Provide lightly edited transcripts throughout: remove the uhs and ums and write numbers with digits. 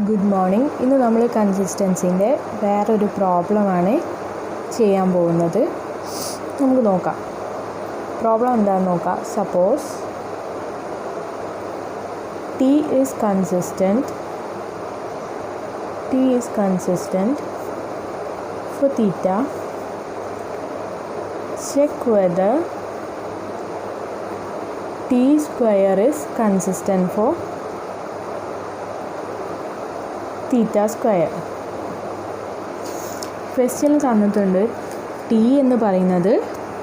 Good morning. ഇന്ന് നമ്മൾ കൺസിസ്റ്റൻസിൻ്റെ വേറൊരു പ്രോബ്ലമാണ് ചെയ്യാൻ പോകുന്നത്. നമുക്ക് നോക്കാം പ്രോബ്ലം എന്താണെന്ന് നോക്കാം. Suppose T is consistent for theta. Check whether T square is consistent for theta square. Question തന്നിട്ടുണ്ട് ടി എന്ന് പറയുന്നത്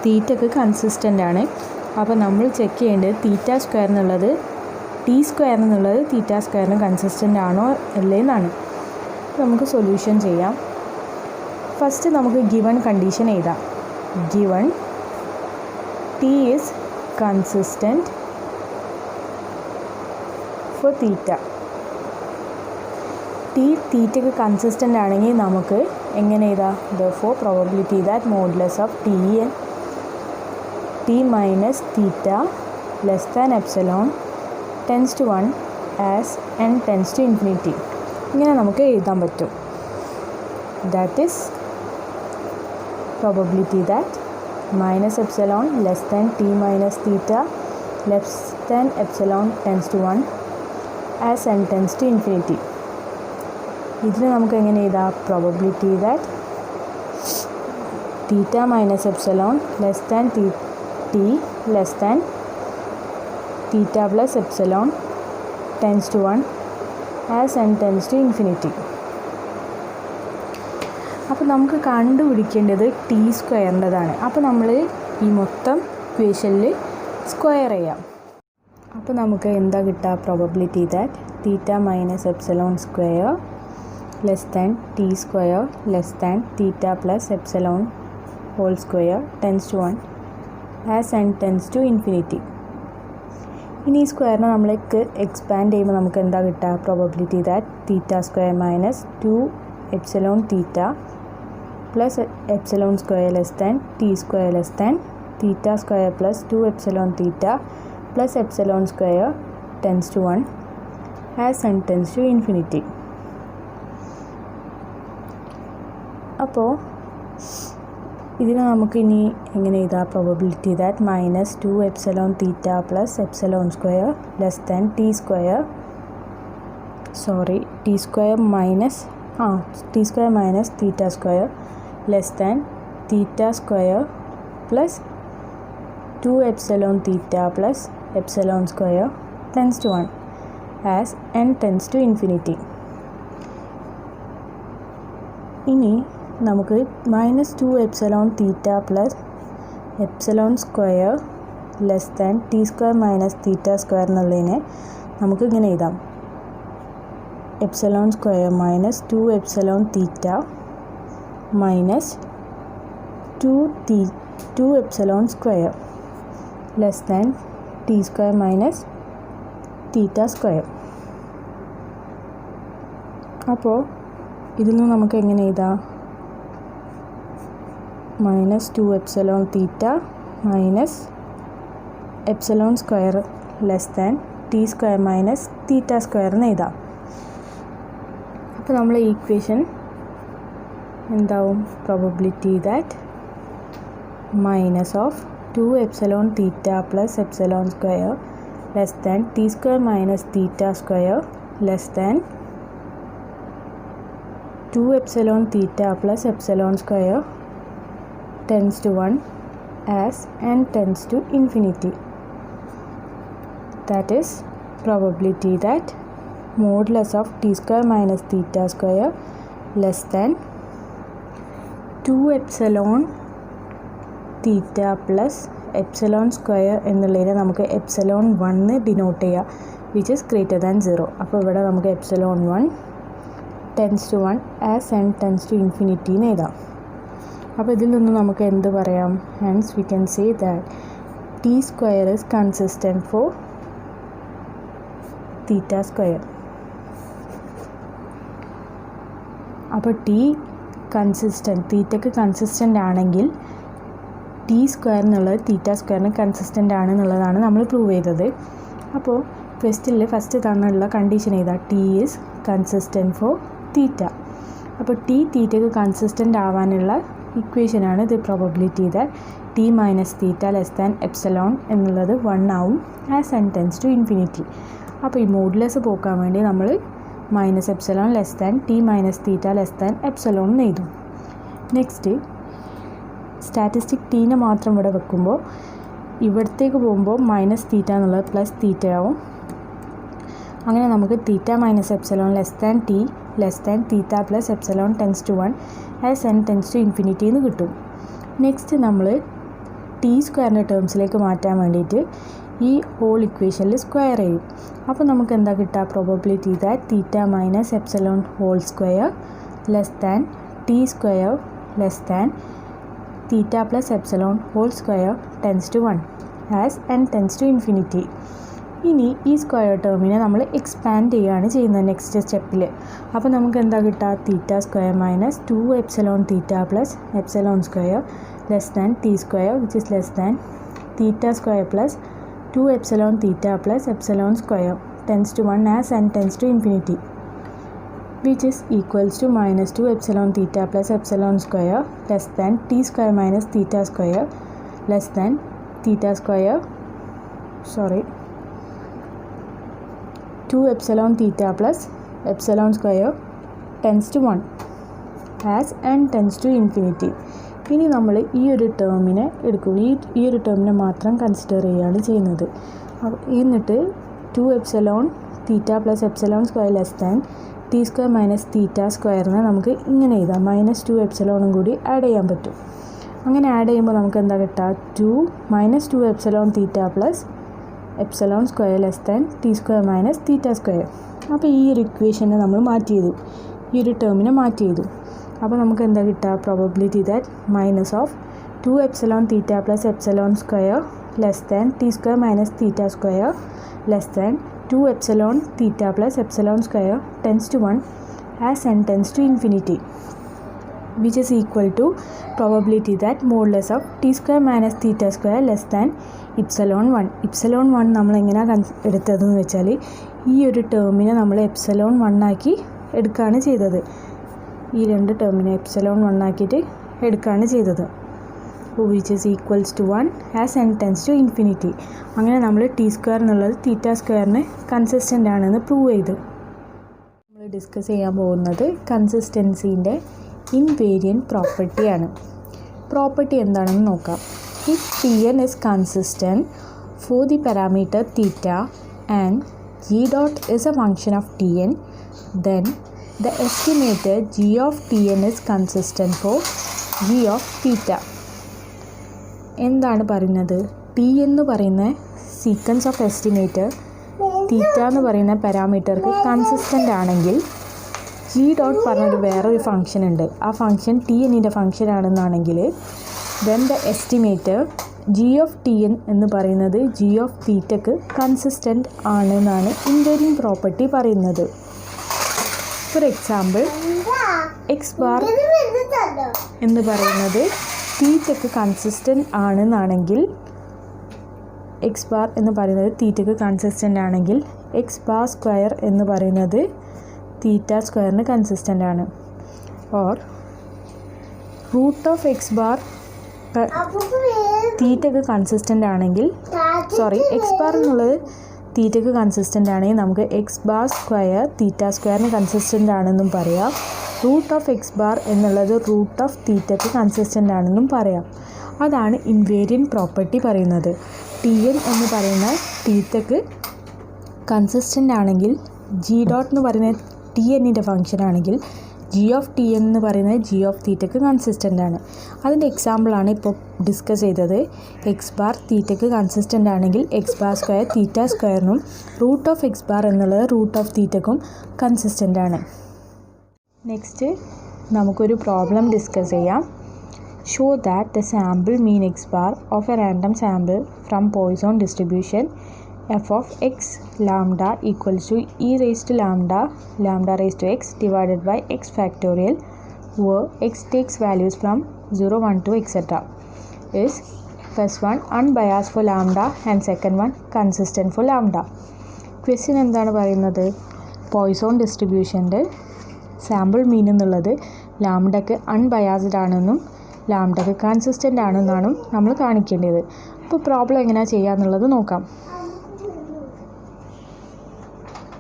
തീറ്റക്ക് കൺസിസ്റ്റൻ്റ് ആണ്. അപ്പോൾ നമ്മൾ ചെക്ക് ചെയ്യേണ്ടത് തീറ്റ സ്ക്വയർ എന്നുള്ളത് ടി സ്ക്വയർ എന്നുള്ളത് തീറ്റ സ്ക്വയറിന് കൺസിസ്റ്റൻ്റ് ആണോ അല്ലേ എന്നാണ്. നമുക്ക് സൊല്യൂഷൻ ചെയ്യാം. ഫസ്റ്റ് നമുക്ക് ഗിവൺ കണ്ടീഷൻ എഴുതാം. Given T is consistent for theta. തീറ്റയ്ക്ക് കൺസിസ്റ്റൻ്റ് ആണെങ്കിൽ നമുക്ക് എങ്ങനെ എഴുതാം? Therefore probability that modulus of T minus theta less than epsilon tends to 1 as n tends to infinity. ഇങ്ങനെ നമുക്ക് എഴുതാൻ പറ്റും. That is probability that minus epsilon less than T minus theta less than epsilon tends to 1 as n tends to infinity. ഇതിന് നമുക്ക് എങ്ങനെ എഴുതാം? Probability that theta minus epsilon less than T less than theta plus epsilon tends to 1 as n tends to infinity. അപ്പോൾ നമുക്ക് കണ്ടുപിടിക്കേണ്ടത് T സ്ക്വയറിൻ്റെതാണ്. അപ്പോൾ നമ്മൾ ഈ മൊത്തം ഇക്വേഷനിൽ സ്ക്വയർ ചെയ്യാം. അപ്പോൾ നമുക്ക് എന്താ കിട്ടുക? Probability that theta minus epsilon square less than T square less than theta plus epsilon whole square tends to 1 as n tends to infinity. ഇനി ഈ സ്ക്വയറിനെ നമ്മൾക്ക് എക്സ്പാൻഡ് ചെയ്യുമ്പോൾ നമുക്ക് എന്താ കിട്ടുക? Probability that theta square minus 2 epsilon theta plus epsilon square less than T square less than theta square plus 2 epsilon theta plus epsilon square tends to 1 as n tends to infinity. അപ്പോൾ ഇതിനെ നമുക്ക് ഇനി എങ്ങനെ എഴുതാം? Probability that minus 2 epsilon theta plus epsilon square less than T square minus theta square less than theta square plus 2 epsilon theta plus epsilon square tends to 1 as n tends to infinity. ഇനി നമുക്ക് minus 2 epsilon theta plus epsilon square less than T square minus theta square എന്നുള്ളതിനെ നമുക്ക് ഇങ്ങനെ എഴുതാം. Epsilon square minus 2 epsilon theta minus 2 epsilon square less than T square minus theta square. അപ്പോൾ ഇതിൽ നിന്ന് നമുക്ക് എങ്ങനെ എഴുതാം? Minus 2 epsilon theta minus epsilon square less than T square minus theta square എന്ന് എഴുതാം. അപ്പോൾ നമ്മൾ ഈ ഇക്വേഷൻ എന്താവും? Probability that minus of 2 epsilon theta plus epsilon square less than T square minus theta square less than 2 epsilon theta plus epsilon square tends to 1 as n tends to infinity. That is probability that modulus of t square minus theta square less than 2 epsilon theta plus epsilon square എന്നുള്ളതിനെ നമുക്ക് epsilon 1 denote ചെയ്യാം, which is greater than 0. അപ്പോൾ ഇവിടെ നമുക്ക് epsilon 1 tends to 1 as n tends to infinity എന്ന് എഴുതാം. അപ്പോൾ ഇതിൽ നിന്ന് നമുക്ക് എന്ത് പറയാം? Hence we can say that T square is consistent for theta square. അപ്പോൾ തീറ്റയ്ക്ക് കൺസിസ്റ്റൻ്റ് ആണെങ്കിൽ ടി സ്ക്വയർ എന്നുള്ളത് തീറ്റ സ്ക്വയറിന് കൺസിസ്റ്റൻ്റ് ആണെന്നുള്ളതാണ് നമ്മൾ പ്രൂവ് ചെയ്തത്. അപ്പോൾ ക്വസ്റ്റ്യനിൽ ഫസ്റ്റ് തന്നുള്ള കണ്ടീഷൻ ഏതാ? T is consistent for theta. അപ്പോൾ തീറ്റയ്ക്ക് കൺസിസ്റ്റൻ്റ് ആവാനുള്ള ഇക്വേഷനാണ് ഇത്. Probability that T minus theta less than epsilon എന്നുള്ളത് 1 ആവും as n tends to infinity. അപ്പോൾ ഈ മോഡുലസ് പോക്കാൻ വേണ്ടി നമ്മൾ minus epsilon less than T minus theta less than epsilon എന്ന് എഴുതും. നെക്സ്റ്റ് സ്റ്റാറ്റിസ്റ്റിക് ടീനെ മാത്രം ഇവിടെ വെക്കുമ്പോൾ ഇവിടത്തേക്ക് പോകുമ്പോൾ മൈനസ് തീറ്റ എന്നുള്ളത് പ്ലസ് തീറ്റയാവും. അങ്ങനെ നമുക്ക് theta minus epsilon less than T less than theta plus epsilon tends to 1 as n tends to infinity എന്ന് കിട്ടും. നെക്സ്റ്റ് നമ്മൾ ടി സ്ക്വയറിൻ്റെ ടേംസിലേക്ക് മാറ്റാൻ വേണ്ടിയിട്ട് ഈ ഹോൾ ഇക്വേഷനിൽ സ്ക്വയർ ചെയ്യും. അപ്പോൾ നമുക്ക് എന്താ കിട്ടുക? Probability that theta minus epsilon whole square less than T square less than theta plus epsilon whole square tends to 1 as n tends to infinity. ഇനി ഈ സ്ക്വയർ ടേമിനെ നമ്മൾ എക്സ്പാൻഡ് ചെയ്യുകയാണ് ചെയ്യുന്നത് നെക്സ്റ്റ് സ്റ്റെപ്പിൽ. അപ്പോൾ നമുക്ക് എന്താ കിട്ടുക? Theta square minus 2 epsilon theta plus epsilon square less than T square which is less than theta square plus 2 epsilon theta plus epsilon square tends to 1 as n tends to infinity which is equals to minus 2 epsilon theta plus epsilon square less than t square minus theta square less than theta square 2 epsilon theta plus epsilon square tends to 1 as n tends to infinity. ഇനി നമ്മൾ ഈ ഒരു ടേമിനെ എടുക്കും. ഈ ഒരു ടേമിനെ മാത്രം consider ചെയ്യുകയാണ് ചെയ്യുന്നത്. എന്നിട്ട് 2 epsilon theta plus epsilon square less than T square minus theta സ്ക്വയറിനെ നമുക്ക് ഇങ്ങനെ എഴുതാം. മൈനസ് 2 എപ്സലോണും കൂടി ആഡ് ചെയ്യാൻ പറ്റും. അങ്ങനെ ആഡ് ചെയ്യുമ്പോൾ നമുക്ക് എന്താ കിട്ടുക? Minus 2 epsilon theta plus epsilon square less than T square minus theta square. അപ്പോൾ ഈ ഒരു ഇക്വേഷനെ നമ്മൾ മാറ്റി ചെയ്തു, ഈ ഒരു ടേമിനെ മാറ്റി ചെയ്തു. അപ്പോൾ നമുക്ക് എന്താ കിട്ടുക? Probability that minus of 2 epsilon theta plus epsilon square less than T square minus theta square less than 2 epsilon theta plus epsilon square tends to 1 as n tends to infinity which is equal to probability that modulus of t square minus theta square less than epsilon 1. epsilon 1 നമ്മൾ എങ്ങനെയാണ് എടുത്തതെന്ന് വെച്ചാൽ ഈ ഒരു ടേമിനെ നമ്മൾ epsilon 1 ആക്കി എടുക്കുകയാണ് ചെയ്തത്. ഈ രണ്ട് ടേമിനെ epsilon 1 ആക്കിയിട്ട് എടുക്കുകയാണ് ചെയ്തത്. which is equals to 1 as n tends to infinity. അങ്ങനെ നമ്മൾ ടി സ്ക്വയർ എന്നുള്ളത് തീറ്റ സ്ക്വയറിന് കൺസിസ്റ്റൻ്റ് ആണെന്ന് പ്രൂവ് ചെയ്തു. നമ്മൾ ഡിസ്കസ് ചെയ്യാൻ പോകുന്നത് കൺസിസ്റ്റൻസീൻ്റെ ഇൻവേരിയൻറ്റ് പ്രോപ്പർട്ടിയാണ്. പ്രോപ്പർട്ടി എന്താണെന്ന് നോക്കാം. If T N is consistent for the parameter theta and G dot is a function of T N then the estimated G of T N is consistent for G of theta. എന്താണ് പറയുന്നത്? T എന്ന് പറയുന്ന sequence of estimator theta എന്ന് പറയുന്ന പാരാമീറ്റർക്ക് consistent ആണെങ്കിൽ G dot പറഞ്ഞൊരു വേറൊരു ഫംഗ്ഷൻ ഉണ്ട്, ആ ഫംഗ്ഷൻ ടി എന്നിൻ്റെ ഫംഗ്ഷൻ ആണെന്നാണെങ്കിൽ then the estimator G of T N എന്ന് പറയുന്നത് ജി ഓഫ് തീറ്റക്ക് കൺസിസ്റ്റൻ്റ് ആണെന്നാണ് ഇൻവേരിയൻറ്റ് പ്രോപ്പർട്ടി പറയുന്നത്. ഫോർ എക്സാമ്പിൾ എക്സ് ബാർ എന്ന് പറയുന്നത് തീറ്റക്ക് കൺസിസ്റ്റൻ്റ് ആണെന്നാണെങ്കിൽ എക്സ് ബാർ എന്ന് പറയുന്നത് തീറ്റക്ക് കൺസിസ്റ്റൻ്റ് ആണെങ്കിൽ എക്സ് ബാർ സ്ക്വയർ എന്ന് പറയുന്നത് തീറ്റ സ്ക്വയറിന് കൺസിസ്റ്റൻ്റ് ആണ്. Or root of X bar തീറ്റക്ക് കൺസിസ്റ്റൻ്റ് ആണെങ്കിൽ എക്സ് ബാർ എന്നുള്ളത് തീറ്റക്ക് കൺസിസ്റ്റൻ്റ് ആണെങ്കിൽ നമുക്ക് എക്സ് ബാർ സ്ക്വയർ തീറ്റ സ്ക്വയറിന് കൺസിസ്റ്റൻ്റ് ആണെന്നും പറയാം. റൂട്ട് ഓഫ് എക്സ് ബാർ എന്നുള്ളത് റൂട്ട് ഓഫ് തീറ്റക്ക് കൺസിസ്റ്റൻ്റ് ആണെന്നും പറയാം. അതാണ് ഇൻവേരിയൻറ്റ് പ്രോപ്പർട്ടി പറയുന്നത്. ടി എൻ എന്ന് പറയുന്ന തീറ്റക്ക് കൺസിസ്റ്റൻ്റ് ആണെങ്കിൽ ജി ഡോട്ട് എന്ന് പറയുന്ന ടി എന്നിൻ്റെ ഫംഗ്ഷൻ ആണെങ്കിൽ ജി ഓഫ് ടി എൻ എന്ന് പറയുന്നത് ജി ഓഫ് തീറ്റക്ക് കൺസിസ്റ്റൻ്റ് ആണ്. അതിൻ്റെ എക്സാമ്പിളാണ് ഇപ്പോൾ ഡിസ്കസ് ചെയ്തത്. എക്സ് ബാർ തീറ്റക്ക് കൺസിസ്റ്റൻ്റ് ആണെങ്കിൽ എക്സ് ബാർ സ്ക്വയർ തീറ്റ സ്ക്വയറിനും റൂട്ട് ഓഫ് എക്സ് ബാർ എന്നുള്ളത് റൂട്ട് ഓഫ് തീറ്റക്കും കൺസിസ്റ്റൻ്റ് ആണ്. നെക്സ്റ്റ് നമുക്കൊരു പ്രോബ്ലം ഡിസ്കസ് ചെയ്യാം. Show that the sample mean X bar of a random sample from Poisson distribution f of x lambda equals to e raised to lambda raised to x divided by x factorial where x takes values from 0, 1 to etc. is first one unbiased for lambda and second one consistent for lambda. Question എന്താണ് പറയുന്നത്? Poisson ഡിസ്ട്രിബ്യൂഷൻ്റെ sample മീൻ എന്നുള്ളത് ലാംഡയ്ക്ക് unbiased ആണെന്നും ലാംഡയ്ക്ക് consistent ആണെന്നാണ് നമ്മൾ കാണിക്കേണ്ടത്. അപ്പോൾ problem എങ്ങനെയാണ് ചെയ്യുക എന്നുള്ളത് നോക്കാം.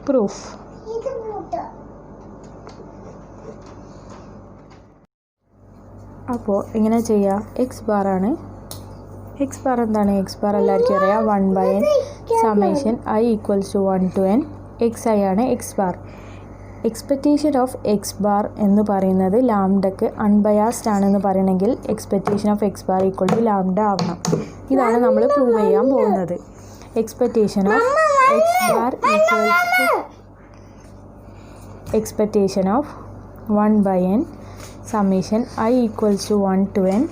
പ്രൂഫ്. അപ്പോൾ എങ്ങനെ ചെയ്യുക? എക്സ് ബാർ ആണ്. എക്സ് ബാർ എന്താണ്? എക്സ് ബാർ എല്ലാവർക്കും അറിയാം, 1/n summation i equals to 1 to n X I ആണ് X bar. Expectation of X bar എന്ന് പറയുന്നത് ലാംഡയ്ക്ക് അൺബയാസ്ഡ് ആണെന്ന് പറയണമെങ്കിൽ expectation of X bar equal to lambda ആവണം. ഇതാണ് നമ്മൾ പ്രൂവ് ചെയ്യാൻ പോകുന്നത്. Expectation of X bar equals to expectation of 1/n summation I equals to 1 to n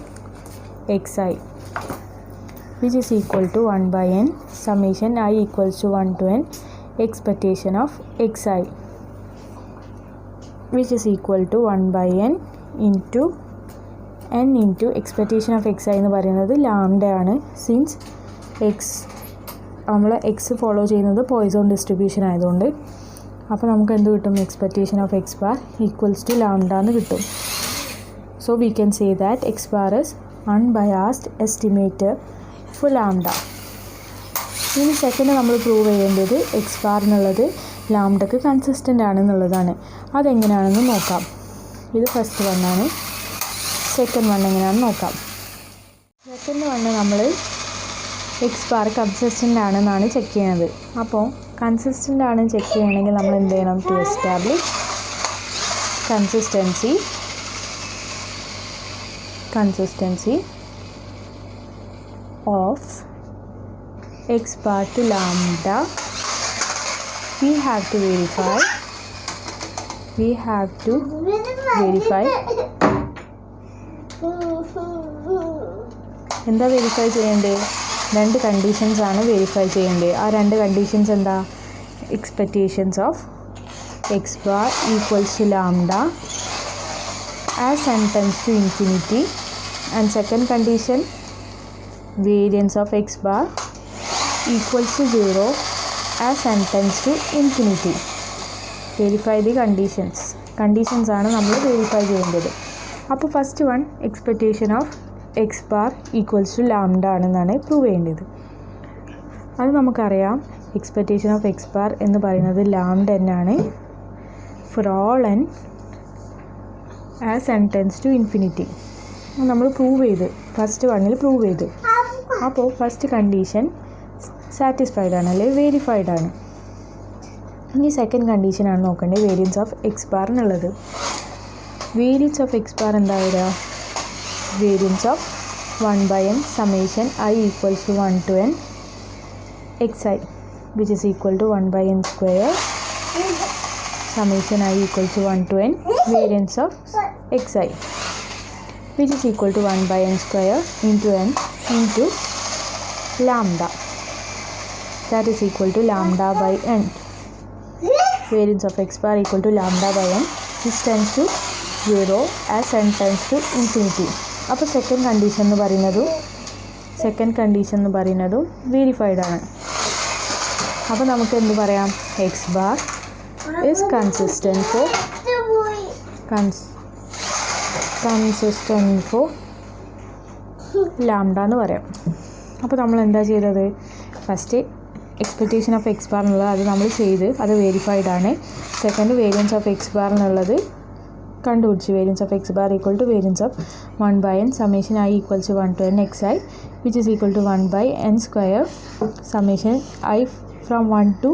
xi, which is equal to 1/n summation I equals to 1 to n expectation of xi, which is equal to 1/n into n into expectation of xi എന്ന് പറയുന്നത് ലാംഡയാണ്. Since X നമ്മൾ X follow ചെയ്യുന്നത് Poisson distribution ആയതുകൊണ്ട് അപ്പോൾ നമുക്ക് എന്ത് കിട്ടും? Expectation of X bar equals to lambda എന്ന് കിട്ടും. So we can say that X bar is unbiased estimator for lambda. ഇനി സെക്കൻഡ് നമ്മൾ പ്രൂവ് ചെയ്യേണ്ടത് എക്സ് ബാർ എന്നുള്ളത് ലാംഡയ്ക്ക് കൺസിസ്റ്റൻ്റ് ആണെന്നുള്ളതാണ്. അതെങ്ങനെയാണെന്ന് നോക്കാം. ഇത് ഫസ്റ്റ് വണ്ണാണ്. സെക്കൻഡ് വൺ എങ്ങനെയാണെന്ന് നോക്കാം. സെക്കൻഡ് വണ്ണ് നമ്മൾ എക്സ് ബാർ കൺസിസ്റ്റൻ്റ് ആണെന്നാണ് ചെക്ക് ചെയ്യുന്നത്. അപ്പോൾ കൺസിസ്റ്റൻ്റ് ആണ് ചെക്ക് ചെയ്യണമെങ്കിൽ നമ്മൾ എന്ത് ചെയ്യണം? To establish consistency of x bar to lambda, we have to verify എന്താ വെരിഫൈ ചെയ്യേണ്ടത്? രണ്ട് കണ്ടീഷൻസ് ആണ് വെരിഫൈ ചെയ്യേണ്ടത്. ആ രണ്ട് കണ്ടീഷൻസ് എന്താ? Expectations of X bar equals to lambda as n tends to infinity, and second condition variance of x bar equals to 0 as n tends to infinity. Verify the conditions ആണ് നമ്മൾ verify ചെയ്യേണ്ടത്. അപ്പോൾ first one expectation of X bar equals to lambda ആണെന്നാണ് prove ചെയ്യേണ്ടത്. അത് നമുക്കറിയാം. Expectation of X bar എന്ന് പറയുന്നത് ലാംഡ എന്നാണ് for all n as n tends to infinity. നമ്മൾ പ്രൂവ് ചെയ്ത് ഫസ്റ്റ് വണ്ണിൽ പ്രൂവ് ചെയ്തു. അപ്പോൾ ഫസ്റ്റ് കണ്ടീഷൻ സാറ്റിസ്ഫൈഡ് ആണ്, അല്ലെങ്കിൽ വെരിഫൈഡ് ആണ്. ഇനി സെക്കൻഡ് കണ്ടീഷനാണ് നോക്കേണ്ടത്, വേരിയൻസ് ഓഫ് എക്സ് ബാർ എന്നുള്ളത്. വേരിയൻസ് ഓഫ് എക്സ് ബാർ എന്താ വരിക? Variance of 1/n summation I equals to 1 to n xi, which is equal to 1/n square summation I equals to 1 to n variance of xi, which is equal to 1/n square into n into lambda, that is equal to lambda by n. Variance of x bar equal to lambda by n, which tends to 0 as n tends to infinity. അപ്പോൾ second condition എന്ന് പറയുന്നതും verified ആണ്. അപ്പോൾ നമുക്ക് എന്ത് പറയാം? X bar is consistent for lambda എന്ന് പറയാം. അപ്പോൾ നമ്മൾ എന്താ ചെയ്തത്? First expectation of X bar എന്നുള്ളത് അത് നമ്മൾ ചെയ്ത് അത് വെരിഫൈഡ് ആണ്. Second variance of X bar എന്നുള്ളത് കണ്ടുപിടിച്ച്. Variance of X bar equal to variance of 1/n summation I equals to 1 to n xi, which is equal to 1/n square summation I from 1 to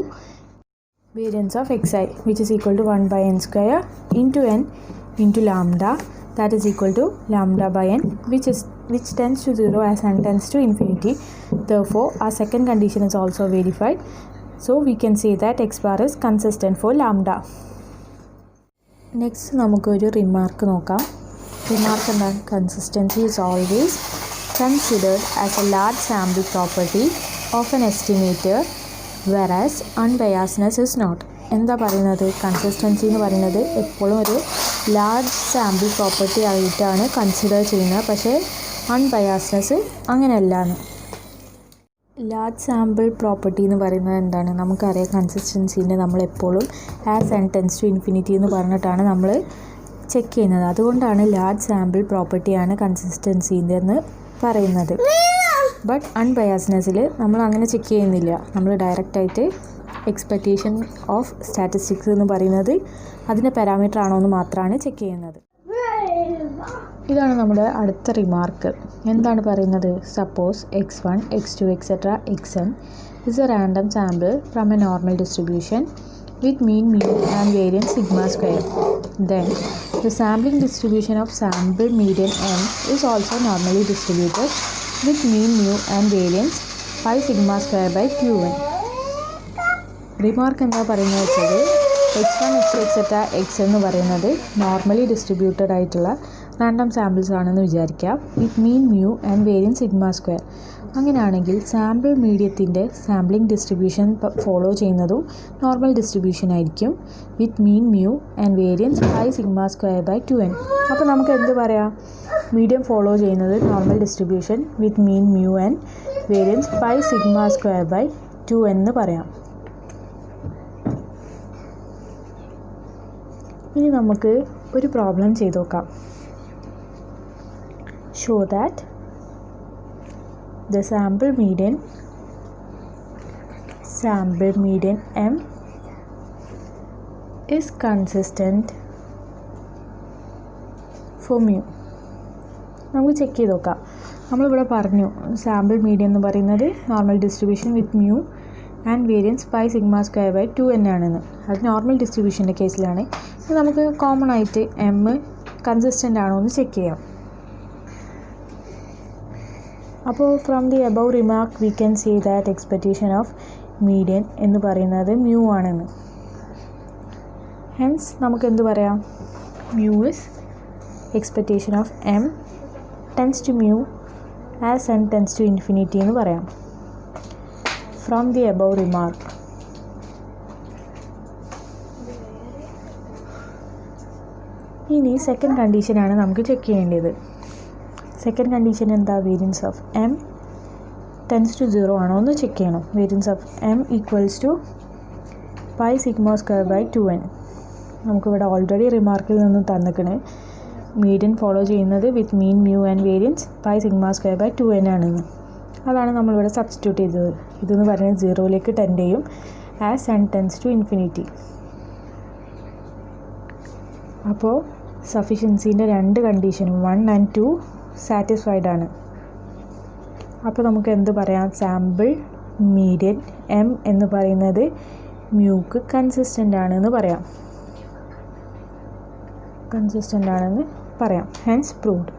variance of xi, which is equal to 1/n square into n into lambda, that is equal to lambda by n, which tends to 0 as n tends to infinity. Therefore our second condition is also verified. So we can say that x bar is consistent for lambda. Next നമുക്കൊരു remark നോക്കാം. Remark എന്താണ്? Consistency is always considered as a large sample property of an estimator, whereas unbiasedness is not. എന്താ പറയുന്നത്? Consistency എന്ന് പറയുന്നത് എപ്പോഴും ഒരു large sample property ആയിട്ടാണ് കൺസിഡർ ചെയ്യുന്നത്, പക്ഷേ അൺബയാസ്നെസ് അങ്ങനെയല്ലാന്ന്. ലാർജ് സാമ്പിൾ പ്രോപ്പർട്ടി എന്ന് പറയുന്നത് എന്താണ്? നമുക്കറിയാം കൺസിസ്റ്റൻസീൻ്റെ നമ്മളെപ്പോഴും as n tends to infinity എന്ന് പറഞ്ഞിട്ടാണ് നമ്മൾ ചെക്ക് ചെയ്യുന്നത്. അതുകൊണ്ടാണ് ലാർജ് സാമ്പിൾ പ്രോപ്പർട്ടിയാണ് കൺസിസ്റ്റൻസീൻ്റെ എന്ന് പറയുന്നത്. ബട്ട് അൺബയാസ്നെസ്സിൽ നമ്മൾ അങ്ങനെ ചെക്ക് ചെയ്യുന്നില്ല. നമ്മൾ ഡയറക്റ്റായിട്ട് എക്സ്പെക്റ്റേഷൻ ഓഫ് സ്റ്റാറ്റിസ്റ്റിക്സ് എന്ന് പറയുന്നത് അതിൻ്റെ പാരാമീറ്റർ ആണോ എന്ന് മാത്രമാണ് ചെക്ക് ചെയ്യുന്നത്. ഇതാണ് നമ്മുടെ അടുത്ത റിമാർക്ക്. എന്താണ് പറയുന്നത്? Suppose x1, x2, etc. xn is a random sample from a normal distribution with mean mu and variance sigma square. Then the sampling distribution of sample median m is also normally distributed with mean mu and variance pi sigma square by q1. Remark എന്താ പറയുന്നത് വെച്ചാൽ x1, x2, etc. x എന്ന് പറയുന്നത് normally distributed ആയിട്ടുള്ള random samples ആണെന്ന് വിചാരിക്കാം. With mean mu and variance sigma square. അങ്ങനെയാണെങ്കിൽ sample മീഡിയത്തിൻ്റെ സാമ്പിളിംഗ് ഡിസ്ട്രിബ്യൂഷൻ ഫോളോ ചെയ്യുന്നതും നോർമൽ ഡിസ്ട്രിബ്യൂഷൻ ആയിരിക്കും. With mean mu and variance pi sigma square by 2n. അപ്പോൾ നമുക്ക് എന്ത് പറയാം? മീഡിയം ഫോളോ ചെയ്യുന്നത് normal distribution with mean mu and variance pi sigma square by 2n എന്ന് പറയാം. ഇനി നമുക്ക് ഒരു പ്രോബ്ലം ചെയ്ത് നോക്കാം. Show that the sample median m is consistent for mu. നമുക്ക് ചെക്ക് ചെയ്ത് നോക്കാം. നമ്മളിവിടെ പറഞ്ഞു സാമ്പിൾ മീഡിയൻ എന്ന് പറയുന്നത് normal distribution with mu and variance pi sigma square by 2n ആണെന്ന്. അത് നോർമൽ ഡിസ്ട്രിബ്യൂഷൻ്റെ കേസിലാണ്. നമുക്ക് കോമൺ ആയിട്ട് എം കൺസിസ്റ്റൻ്റ് ആണോ എന്ന് ചെക്ക് ചെയ്യാം. അപ്പോൾ from the above remark we can say that expectation of median എന്ന് പറയുന്നത് മ്യൂ ആണെന്ന്. ഹെൻസ് നമുക്ക് എന്ത് പറയാം? Mu is expectation of M tends to mu as n tends to infinity എന്ന് പറയാം. From the above remark. ഇനി സെക്കൻഡ് കണ്ടീഷനാണ് നമുക്ക് ചെക്ക് ചെയ്യേണ്ടത്. സെക്കൻഡ് കണ്ടീഷൻ എന്താ? Variance of M tends to 0 ആണോ എന്ന് ചെക്ക് ചെയ്യണം. Variance of M equals to pi sigma square by 2n. നമുക്കിവിടെ ഓൾറെഡി റിമാർക്കിൽ നിന്ന് തന്നിക്കണ് മീഡിയൻ ഫോളോ ചെയ്യുന്നത് with mean mu and variance pi sigma square by 2n ആണെന്ന്. അതാണ് നമ്മളിവിടെ സബ്സ്റ്റിറ്റ്യൂട്ട് ചെയ്തത്. ഇതെന്ന് പറയുന്നത് 0ലേക്ക് ടെൻഡ് ചെയ്യും as n tends to infinity. അപ്പോൾ സഫിഷ്യൻസീൻ്റെ രണ്ട് കണ്ടീഷനും 1 and 2 സാറ്റിസ്ഫൈഡ് ആണ്. അപ്പോൾ നമുക്ക് എന്ത് പറയാം? സാമ്പിൾ മീഡിയൻ എം എന്ന് പറയുന്നത് മ്യൂക്ക് കൺസിസ്റ്റൻ്റ് ആണെന്ന് പറയാം. Hence proved.